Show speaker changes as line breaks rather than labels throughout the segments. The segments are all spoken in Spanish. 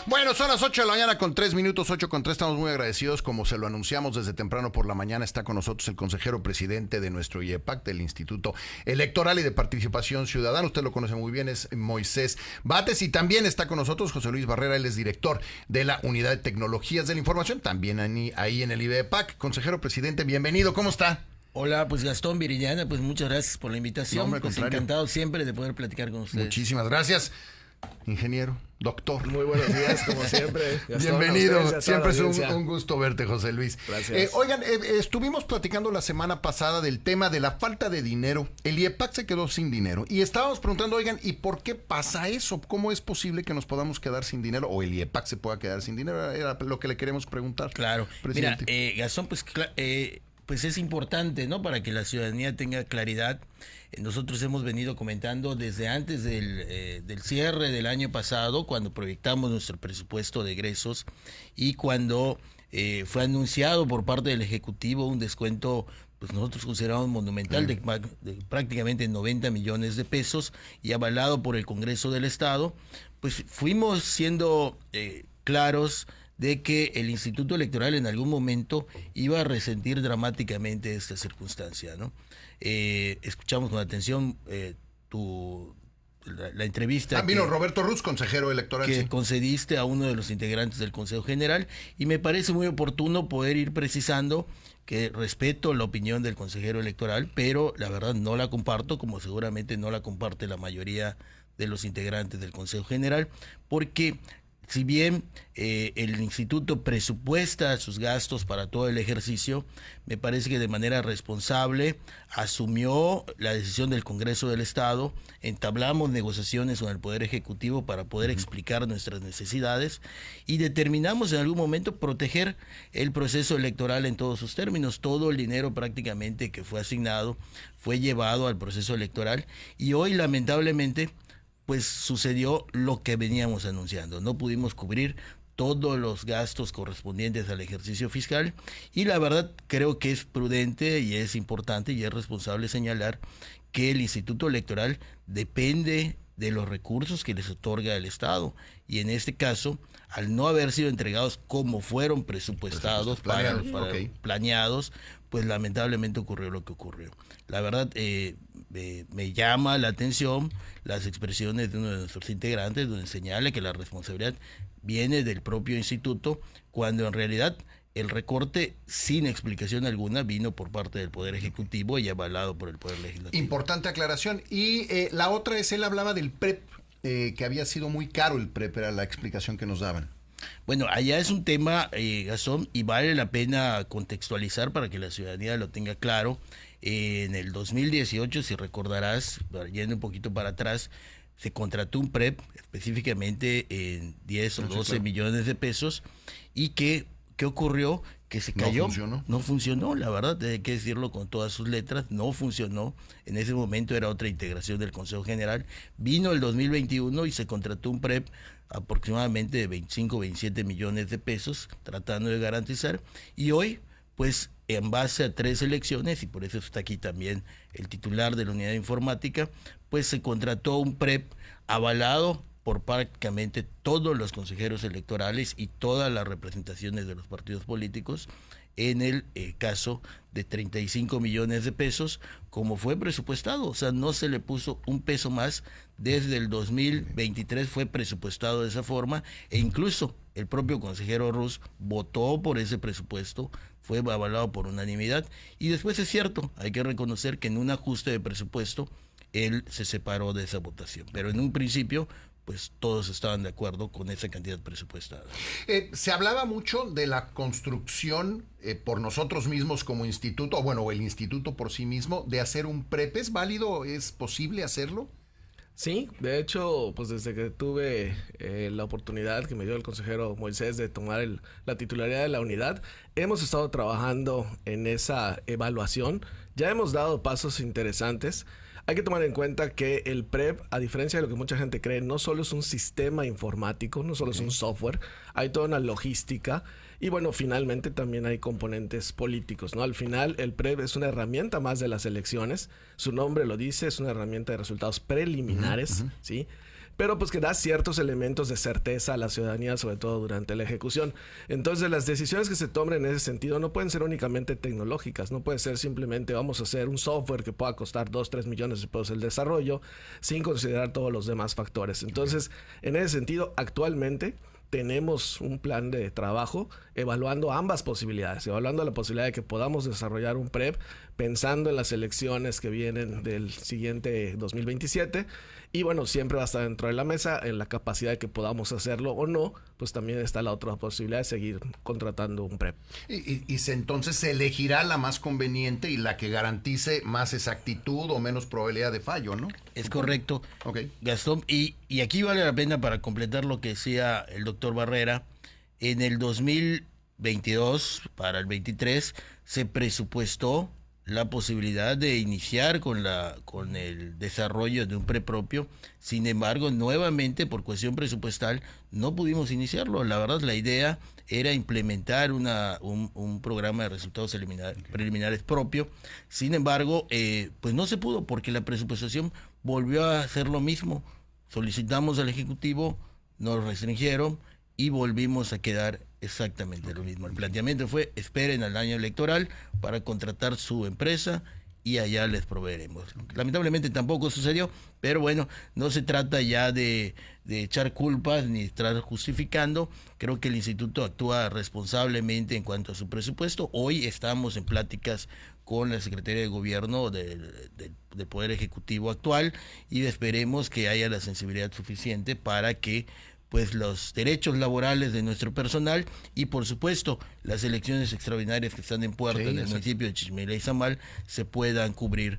Bueno, son las 8 de la mañana con 3 minutos, 8 con 3. Estamos muy agradecidos, como se lo anunciamos desde temprano por la mañana. Está con nosotros el consejero presidente de nuestro IEPAC, del Instituto Electoral y de Participación Ciudadana. Usted lo conoce muy bien, es Moisés Bates. Y también está con nosotros José Luis Barrera, él es director de la Unidad de Tecnologías de la Información, también ahí en el IEPAC. Consejero presidente, bienvenido, ¿cómo está?
Hola, pues Gastón, Viridiana, pues muchas gracias por la invitación.
No, hombre,
pues encantado siempre de poder platicar con ustedes.
Muchísimas gracias, ingeniero, doctor.
Muy buenos días, como siempre.
Gastón, bienvenido, siempre es un gusto verte, José Luis.
Gracias.
Oigan, estuvimos platicando la semana pasada del tema de la falta de dinero. El IEPAC se quedó sin dinero y estábamos preguntando, oigan, ¿y por qué pasa eso? ¿Cómo es posible que nos podamos quedar sin dinero o el IEPAC se pueda quedar sin dinero? Era lo que le queremos preguntar.
Claro,
presidente.
Mira, Gastón, pues es importante, ¿no? Para que la ciudadanía tenga claridad. Nosotros hemos venido comentando desde antes del cierre del año pasado, cuando proyectamos nuestro presupuesto de egresos y cuando fue anunciado por parte del Ejecutivo un descuento, pues nosotros consideramos monumental, de prácticamente 90 millones de pesos y avalado por el Congreso del Estado, pues fuimos siendo claros de que el Instituto Electoral en algún momento iba a resentir dramáticamente esta circunstancia, ¿no? Escuchamos con atención la entrevista
vino Roberto Ruz, consejero electoral,
que
sí,
concediste a uno de los integrantes del Consejo General, y me parece muy oportuno poder ir precisando que respeto la opinión del consejero electoral, pero la verdad no la comparto, como seguramente no la comparte la mayoría de los integrantes del Consejo General, porque si bien el instituto presupuesta sus gastos para todo el ejercicio, me parece que de manera responsable asumió la decisión del Congreso del Estado, entablamos negociaciones con el Poder Ejecutivo para poder explicar nuestras necesidades y determinamos en algún momento proteger el proceso electoral en todos sus términos. Todo el dinero prácticamente que fue asignado fue llevado al proceso electoral y hoy lamentablemente pues sucedió lo que veníamos anunciando. No pudimos cubrir todos los gastos correspondientes al ejercicio fiscal y la verdad creo que es prudente y es importante y es responsable señalar que el Instituto Electoral depende de los recursos que les otorga el Estado y en este caso, al no haber sido entregados como fueron presupuestados, planeados, pues lamentablemente ocurrió lo que ocurrió. La verdad, me llama la atención las expresiones de uno de nuestros integrantes, donde señala que la responsabilidad viene del propio instituto, cuando en realidad el recorte, sin explicación alguna, vino por parte del Poder Ejecutivo y avalado por el Poder Legislativo.
Importante aclaración. Y la otra es, él hablaba del PREP, que había sido muy caro el PREP, era la explicación que nos daban.
Bueno, allá es un tema, Gastón, y vale la pena contextualizar para que la ciudadanía lo tenga claro. En el 2018, si recordarás, yendo un poquito para atrás, se contrató un PREP específicamente en 10 o 12 millones de pesos y ¿qué ocurrió? Que se cayó. No funcionó, la verdad, hay que decirlo con todas sus letras, no funcionó. En ese momento era otra integración del Consejo General. Vino el 2021 y se contrató un PREP aproximadamente de 25 o 27 millones de pesos, tratando de garantizar. Y hoy, pues, en base a 3 elecciones, y por eso está aquí también el titular de la unidad de informática, pues se contrató un PREP avalado por prácticamente todos los consejeros electorales y todas las representaciones de los partidos políticos, en el caso de 35 millones de pesos, como fue presupuestado. O sea, no se le puso un peso más. Desde el 2023 fue presupuestado de esa forma, e incluso el propio consejero Ruz votó por ese presupuesto, fue avalado por unanimidad, y después es cierto, hay que reconocer que en un ajuste de presupuesto, él se separó de esa votación, pero en un principio pues todos estaban de acuerdo con esa cantidad presupuestada.
Se hablaba mucho de la construcción por nosotros mismos como instituto, o bueno, el instituto por sí mismo, de hacer un PREP. ¿Es válido? ¿Es posible hacerlo?
Sí, de hecho, pues desde que tuve la oportunidad que me dio el consejero Moisés de tomar la titularidad de la unidad, hemos estado trabajando en esa evaluación. Ya hemos dado pasos interesantes. Hay que tomar en cuenta que el PREP, a diferencia de lo que mucha gente cree, no solo es un sistema informático, no solo es un software, hay toda una logística y bueno, finalmente también hay componentes políticos, ¿no? Al final el PREP es una herramienta más de las elecciones, su nombre lo dice, es una herramienta de resultados preliminares, ¿sí? pero pues que da ciertos elementos de certeza a la ciudadanía, sobre todo durante la ejecución. Entonces las decisiones que se tomen en ese sentido no pueden ser únicamente tecnológicas, no puede ser simplemente vamos a hacer un software que pueda costar 2-3 millones de pesos el desarrollo, sin considerar todos los demás factores. Entonces, en ese sentido, actualmente tenemos un plan de trabajo evaluando ambas posibilidades, evaluando la posibilidad de que podamos desarrollar un PREP pensando en las elecciones que vienen del siguiente 2027 y bueno, siempre va a estar dentro de la mesa en la capacidad de que podamos hacerlo o no, pues también está la otra posibilidad de seguir contratando un PREP.
Entonces se elegirá la más conveniente y la que garantice más exactitud o menos probabilidad de fallo, ¿no?
Es correcto,
Okay.
Gastón. Y aquí vale la pena para completar lo que decía el doctor Barrera. En el 2022, para el 23, se presupuestó la posibilidad de iniciar con el desarrollo de un PREP propio. Sin embargo, nuevamente, por cuestión presupuestal, no pudimos iniciarlo. La verdad, la idea era implementar un programa de resultados preliminares propio. Sin embargo, pues no se pudo porque la presupuestación volvió a hacer lo mismo. Solicitamos al Ejecutivo, nos restringieron y volvimos a quedar exactamente lo mismo. El planteamiento fue, esperen al año electoral para contratar su empresa y allá les proveeremos. Lamentablemente tampoco sucedió, pero bueno, no se trata ya de echar culpas ni estar justificando. Creo que el instituto actúa responsablemente en cuanto a su presupuesto. Hoy estamos en pláticas con la Secretaría de Gobierno del Poder Ejecutivo actual y esperemos que haya la sensibilidad suficiente para que pues los derechos laborales de nuestro personal y por supuesto las elecciones extraordinarias que están en puerta en el municipio de Chichimilá y Zamal se puedan cubrir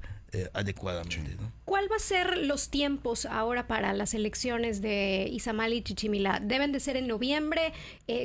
adecuadamente, ¿no?
¿Cuál va a ser los tiempos ahora para las elecciones de Izamal y Chichimilá? ¿Deben de ser en noviembre?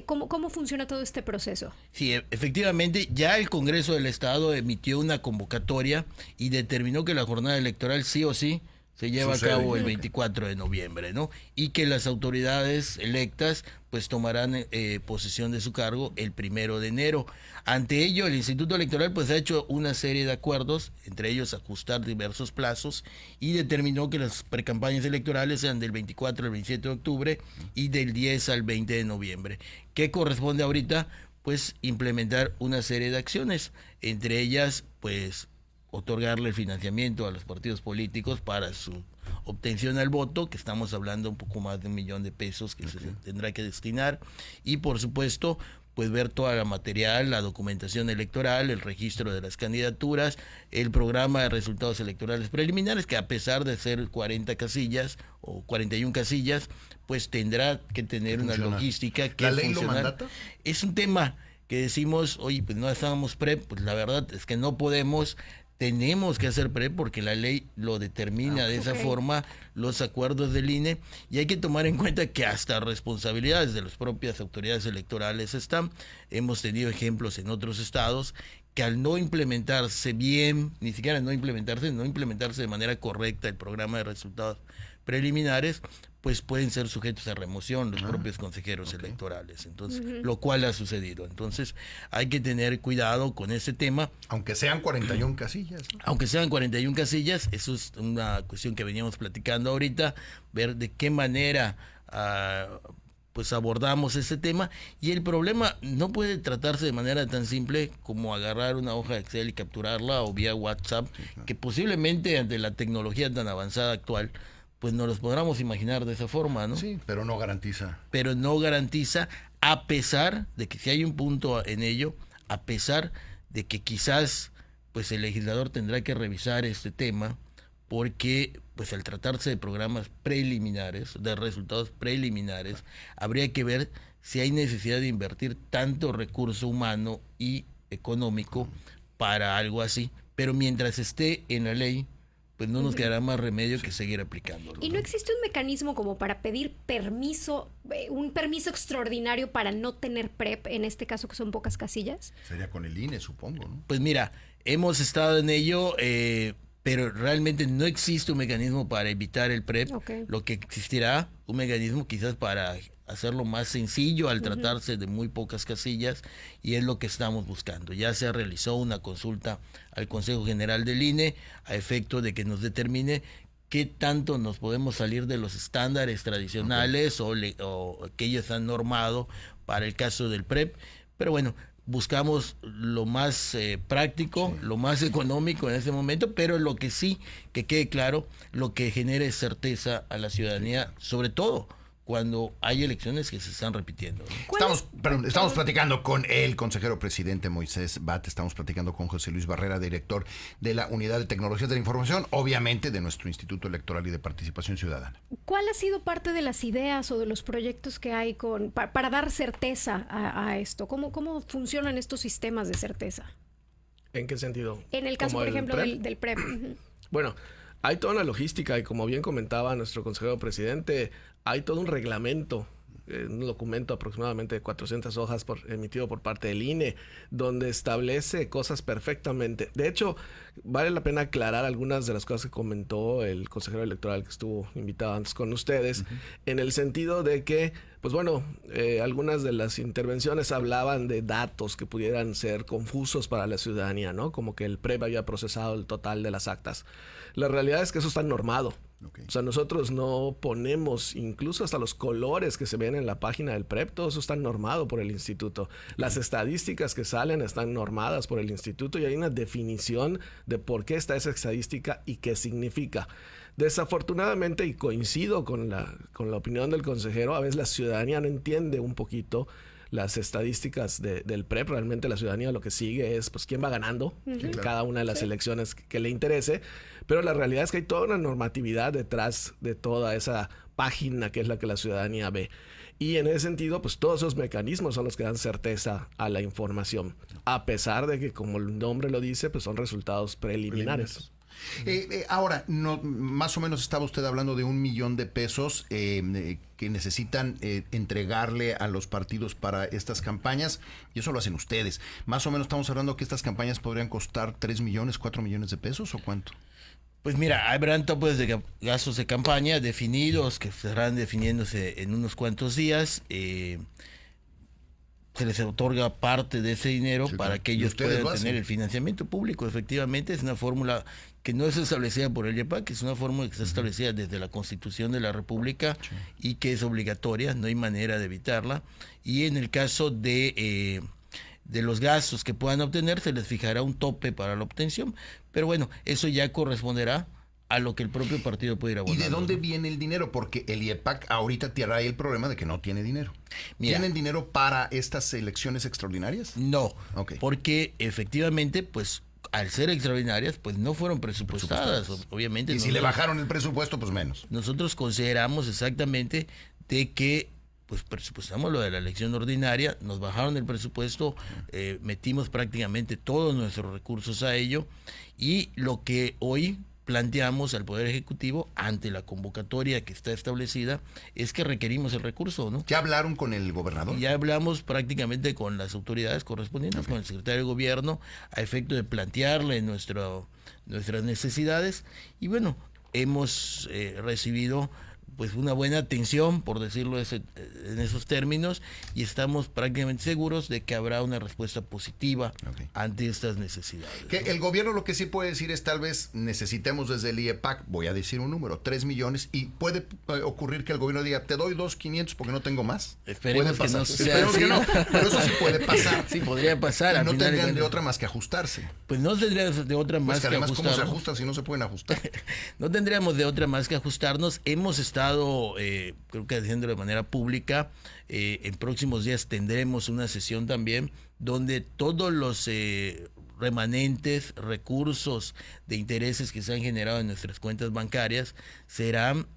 ¿Cómo funciona todo este proceso?
Sí, efectivamente, ya el Congreso del Estado emitió una convocatoria y determinó que la jornada electoral sí o sí se lleva a cabo el 24 de noviembre, ¿no? Y que las autoridades electas pues tomarán posesión de su cargo el 1 de enero. Ante ello, el Instituto Electoral pues ha hecho una serie de acuerdos, entre ellos ajustar diversos plazos, y determinó que las precampañas electorales sean del 24 al 27 de octubre y del 10 al 20 de noviembre. ¿Qué corresponde ahorita? Pues implementar una serie de acciones, entre ellas pues otorgarle el financiamiento a los partidos políticos para su obtención al voto, que estamos hablando un poco más de 1 millón de pesos que se tendrá que destinar, y por supuesto pues ver toda la material, la documentación electoral, el registro de las candidaturas, el programa de resultados electorales preliminares, que a pesar de ser 40 casillas o 41 casillas, pues tendrá que tener una logística que
¿La ley
funcionar.
lo mandata?
Es un tema que decimos, oye, pues no estábamos PREP, pues la verdad es que no podemos. Tenemos que hacer PREP porque la ley lo determina de esa forma, los acuerdos del INE, y hay que tomar en cuenta que hasta responsabilidades de las propias autoridades electorales están. Hemos tenido ejemplos en otros estados que al no implementarse bien, ni siquiera no implementarse de manera correcta el programa de resultados preliminares, pues pueden ser sujetos a remoción los propios consejeros electorales. Entonces, lo cual ha sucedido. Entonces, hay que tener cuidado con ese tema.
Aunque sean 41 casillas, ¿no?
Aunque sean 41 casillas, eso es una cuestión que veníamos platicando ahorita, ver de qué manera pues abordamos ese tema. Y el problema no puede tratarse de manera tan simple como agarrar una hoja de Excel y capturarla o vía WhatsApp, que posiblemente ante la tecnología tan avanzada actual, pues nos los podamos imaginar de esa forma, ¿no?
Sí, pero no garantiza.
Pero no garantiza, a pesar de que si hay un punto en ello, a pesar de que quizás pues el legislador tendrá que revisar este tema, porque pues al tratarse de programas preliminares, de resultados preliminares, habría que ver si hay necesidad de invertir tanto recurso humano y económico para algo así. Pero mientras esté en la ley, pues no nos quedará más remedio que seguir aplicándolo.
¿Y no existe un mecanismo como para pedir permiso, un permiso extraordinario para no tener PREP, en este caso que son pocas casillas?
Sería con el INE, supongo, ¿no?
Pues mira, hemos estado en ello, pero realmente no existe un mecanismo para evitar el PREP. Lo que existirá, un mecanismo quizás para hacerlo más sencillo al tratarse de muy pocas casillas, y es lo que estamos buscando. Ya se realizó una consulta al Consejo General del INE a efecto de que nos determine qué tanto nos podemos salir de los estándares tradicionales o que ellos han normado para el caso del PREP, pero bueno, buscamos lo más práctico, lo más económico en ese momento, pero lo que sí, que quede claro, lo que genere certeza a la ciudadanía, sobre todo cuando hay elecciones que se están repitiendo, ¿no?
Estamos platicando con el consejero presidente Moisés Bat, estamos platicando con José Luis Barrera, director de la Unidad de Tecnologías de la Información, obviamente de nuestro Instituto Electoral y de Participación Ciudadana.
¿Cuál ha sido parte de las ideas o de los proyectos que hay para dar certeza a esto? ¿Cómo funcionan estos sistemas de certeza?
¿En qué sentido?
En el caso, por ejemplo, del PREP.
Bueno, hay toda una logística y como bien comentaba nuestro consejero presidente, hay todo un reglamento, un documento aproximadamente de 400 hojas emitido por parte del INE, donde establece cosas perfectamente. De hecho, vale la pena aclarar algunas de las cosas que comentó el consejero electoral que estuvo invitado antes con ustedes, en el sentido de que, pues bueno, algunas de las intervenciones hablaban de datos que pudieran ser confusos para la ciudadanía, ¿no? Como que el PREP había procesado el total de las actas. La realidad es que eso está normado. Okay. O sea, nosotros no ponemos incluso hasta los colores que se ven en la página del PREP, todo eso está normado por el instituto. Las estadísticas que salen están normadas por el instituto y hay una definición de por qué está esa estadística y qué significa. Desafortunadamente, y coincido con la opinión del consejero, a veces la ciudadanía no entiende un poquito las estadísticas del PREP. Realmente la ciudadanía lo que sigue es pues quién va ganando en cada una de las elecciones que le interese, pero la realidad es que hay toda una normatividad detrás de toda esa página que es la que la ciudadanía ve. Y en ese sentido, pues todos esos mecanismos son los que dan certeza a la información, a pesar de que, como el nombre lo dice, pues son resultados preliminares.
Ahora, más o menos estaba usted hablando de 1 millón de pesos que necesitan entregarle a los partidos para estas campañas, y eso lo hacen ustedes. Más o menos estamos hablando que estas campañas podrían costar 3 millones, 4 millones de pesos, ¿o cuánto?
Pues mira, habrán topes de gastos de campaña definidos que estarán definiéndose en unos cuantos días. Se les otorga parte de ese dinero para que ellos puedan tener el financiamiento público. Efectivamente, es una fórmula que no es establecida por el IEPAC, es una fórmula que está establecida desde la Constitución de la República y que es obligatoria, no hay manera de evitarla. Y en el caso de los gastos que puedan obtener, se les fijará un tope para la obtención. Pero bueno, eso ya corresponderá a lo que el propio partido puede ir abonando.
¿Y de dónde viene el dinero? Porque el IEPAC ahorita trae el problema de que no tiene dinero. Mira, ¿tienen dinero para estas elecciones extraordinarias?
No, porque efectivamente, pues, al ser extraordinarias, pues no fueron presupuestadas, obviamente.
Y si le bajaron el presupuesto, pues menos.
Nosotros consideramos exactamente de que pues presupuestamos lo de la elección ordinaria, nos bajaron el presupuesto, metimos prácticamente todos nuestros recursos a ello, y lo que hoy planteamos al Poder Ejecutivo ante la convocatoria que está establecida es que requerimos el recurso, ¿no?
¿Ya hablaron con el gobernador?
Ya hablamos prácticamente con las autoridades correspondientes, con el secretario de Gobierno, a efecto de plantearle nuestras necesidades, y bueno, hemos recibido pues una buena atención, por decirlo en esos términos, y estamos prácticamente seguros de que habrá una respuesta positiva ante estas necesidades.
Que el gobierno lo que sí puede decir es tal vez necesitemos desde el IEPAC, voy a decir un número, 3 millones, y puede ocurrir que el gobierno diga, te doy 2,500 porque no tengo más.
Esperemos que no sea
Esperemos
así.
que no, pero eso sí puede pasar.
Sí, podría pasar.
Y no tendrían de otra más que ajustarse.
Pues no tendríamos de otra más que
además,
ajustarnos.
¿cómo se ajusta si no se pueden ajustar?
No tendríamos de otra más que ajustarnos. Hemos estado creo que haciendo de manera pública. En próximos días tendremos una sesión también donde todos los remanentes, recursos de intereses que se han generado en nuestras cuentas bancarias serán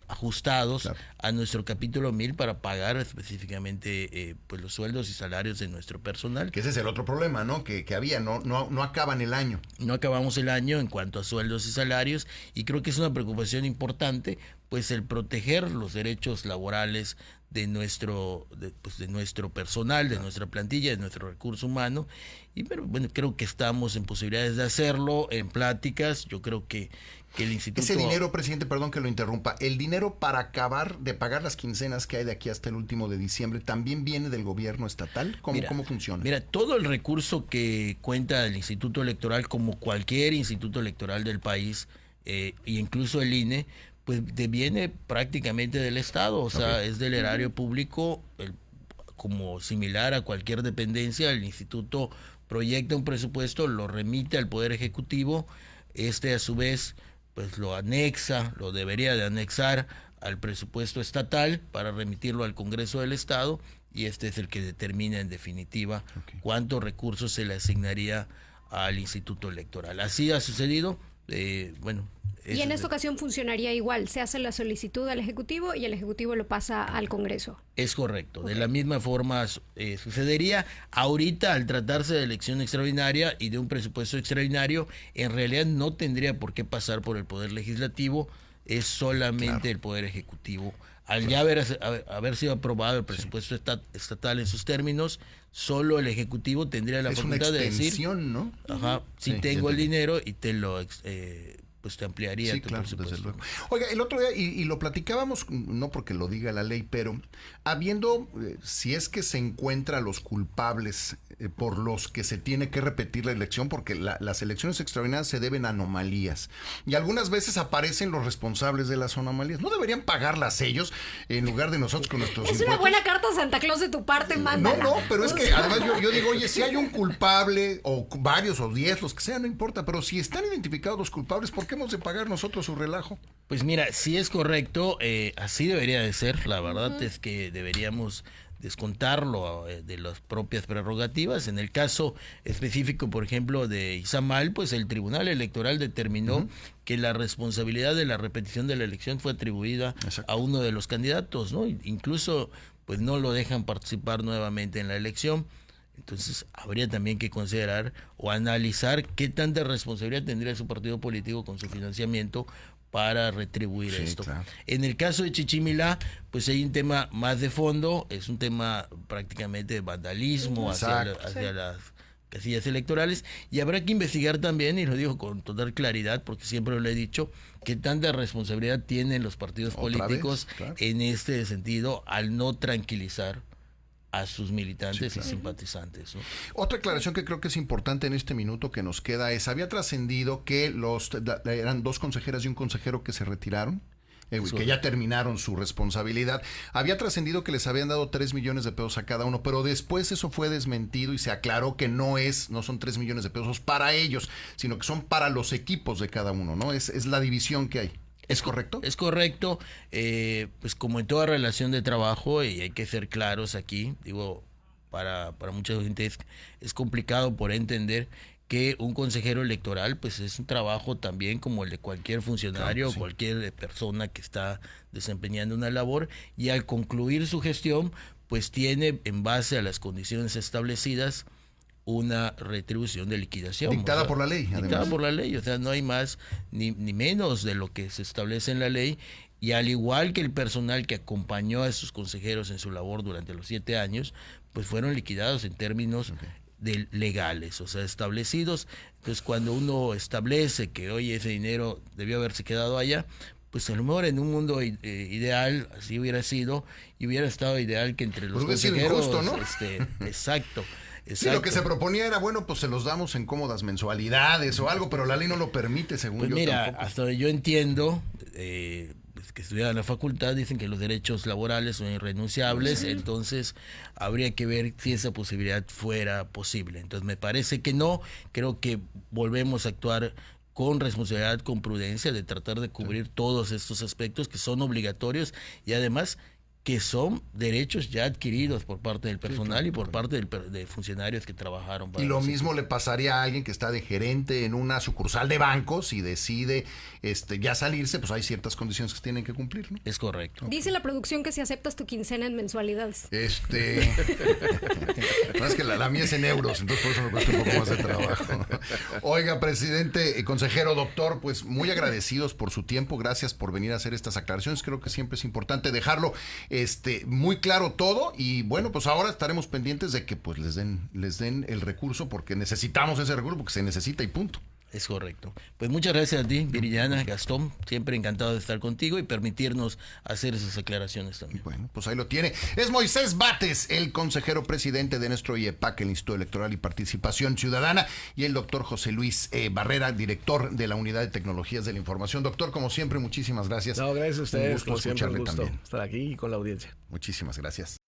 ajustados a nuestro capítulo 1000 para pagar específicamente pues los sueldos y salarios de nuestro personal.
Que ese es el otro problema, ¿no? Que había, no acaban el año.
No acabamos el año en cuanto a sueldos y salarios, y creo que es una preocupación importante, pues el proteger los derechos laborales de nuestro personal, de nuestra plantilla, de nuestro recurso humano. Y pero bueno, creo que estamos en posibilidades de hacerlo, en pláticas. Yo creo que el instituto...
Ese dinero, presidente, perdón que lo interrumpa, el dinero para acabar de pagar las quincenas que hay de aquí hasta el último de diciembre, ¿también viene del gobierno estatal? ¿Cómo funciona?
Mira, todo el recurso que cuenta el Instituto Electoral, como cualquier instituto electoral del país, y incluso el INE, pues viene prácticamente del Estado, o sea, es del erario público, como similar a cualquier dependencia. El instituto proyecta un presupuesto, lo remite al Poder Ejecutivo, a su vez pues lo debería de anexar al presupuesto estatal para remitirlo al Congreso del Estado, y este es el que determina en definitiva cuántos recursos se le asignaría al Instituto Electoral. Así ha sucedido, bueno.
Y en esta ocasión funcionaría igual, se hace la solicitud al Ejecutivo y el Ejecutivo lo pasa al Congreso.
Es correcto, de la misma forma sucedería. Ahorita, al tratarse de elección extraordinaria y de un presupuesto extraordinario, en realidad no tendría por qué pasar por el Poder Legislativo, es solamente el Poder Ejecutivo. Al ya haber sido aprobado el presupuesto estatal en sus términos, solo el Ejecutivo tendría la facultad de decir,
¿no?
Sí, tengo el dinero y te lo pues te ampliaría tu presupuesto.
Desde luego. Oiga, el otro día, y lo platicábamos, no porque lo diga la ley, pero habiendo, si es que se encuentra los culpables por los que se tiene que repetir la elección, porque las elecciones extraordinarias se deben a anomalías, y algunas veces aparecen los responsables de las anomalías. ¿No deberían pagarlas ellos en lugar de nosotros con nuestros
impuestos? Una buena carta a Santa Claus de tu parte, mándala.
No, pero es que además yo digo, oye, si hay un culpable, o varios, o 10, los que sean, no importa, pero si están identificados los culpables, ¿por qué hemos de pagar nosotros su relajo?
Pues mira, si es correcto, así debería de ser. La verdad es que deberíamos descontarlo de las propias prerrogativas. En el caso específico, por ejemplo, de Izamal, pues el Tribunal Electoral determinó que la responsabilidad de la repetición de la elección fue atribuida a uno de los candidatos, ¿no? Incluso, pues no lo dejan participar nuevamente en la elección. Entonces habría también que considerar o analizar qué tanta responsabilidad tendría su partido político con su financiamiento para retribuir esto. Claro. En el caso de Chichimilá, pues hay un tema más de fondo, es un tema prácticamente de vandalismo hacia las casillas electorales, y habrá que investigar también, y lo digo con total claridad porque siempre lo he dicho, qué tanta responsabilidad tienen los partidos políticos en este sentido al no tranquilizar a sus militantes y simpatizantes, ¿no?
Otra aclaración que creo que es importante en este minuto que nos queda es, había trascendido que eran 2 consejeras y un consejero que se retiraron, que ya terminaron su responsabilidad. Había trascendido que les habían dado 3 millones de pesos a cada uno, pero después eso fue desmentido y se aclaró que no son 3 millones de pesos para ellos, sino que son para los equipos de cada uno, ¿no? Es la división que hay. ¿Es correcto?
Es correcto, pues como en toda relación de trabajo, y hay que ser claros aquí, digo, para mucha gente es complicado por entender que un consejero electoral pues es un trabajo también como el de cualquier funcionario, cualquier persona que está desempeñando una labor, y al concluir su gestión pues tiene, en base a las condiciones establecidas, una retribución de liquidación.
Dictada por la ley.
Dictada por la ley, o sea, no hay más ni menos de lo que se establece en la ley, y al igual que el personal que acompañó a sus consejeros en su labor durante los 7 años, pues fueron liquidados en términos legales, o sea, establecidos. Entonces, cuando uno establece que, oye, ese dinero debió haberse quedado allá, pues a lo mejor en un mundo ideal así hubiera sido, y hubiera estado ideal que entre los consejeros...
Injusto, ¿no?
Exacto.
Sí, lo que se proponía era, bueno, pues se los damos en cómodas mensualidades o algo, pero la ley no lo permite, según
pues
yo.
Mira,
tampoco.
hasta donde yo entiendo, pues que estudiaban en la facultad, dicen que los derechos laborales son irrenunciables, entonces habría que ver si esa posibilidad fuera posible. Entonces me parece que no, creo que volvemos a actuar con responsabilidad, con prudencia, de tratar de cubrir todos estos aspectos que son obligatorios y además que son derechos ya adquiridos por parte del personal y por parte de funcionarios que trabajaron para
y lo mismo le pasaría a alguien que está de gerente en una sucursal de bancos y decide ya salirse, pues hay ciertas condiciones que tienen que cumplir, ¿no?
Es correcto.
Dice la producción que si aceptas tu quincena en mensualidades.
No, es que la mía es en euros, entonces por eso me cuesta un poco más de trabajo. Oiga, presidente, consejero, doctor, pues muy agradecidos por su tiempo, gracias por venir a hacer estas aclaraciones. Creo que siempre es importante dejarlo muy claro todo, y bueno, pues ahora estaremos pendientes de que pues les den el recurso, porque necesitamos ese recurso, porque se necesita y punto.
Es correcto. Pues muchas gracias a ti, Viridiana, Gastón. Siempre encantado de estar contigo y permitirnos hacer esas aclaraciones también.
Bueno, pues ahí lo tiene. Es Moisés Bates, el consejero presidente de nuestro IEPAC, el Instituto Electoral y Participación Ciudadana, y el doctor José Luis Barrera, director de la Unidad de Tecnologías de la Información. Doctor, como siempre, muchísimas gracias.
No, gracias a ustedes.
Un gusto
Como siempre, un
escucharle
gusto
también.
estar aquí y con la audiencia.
Muchísimas gracias.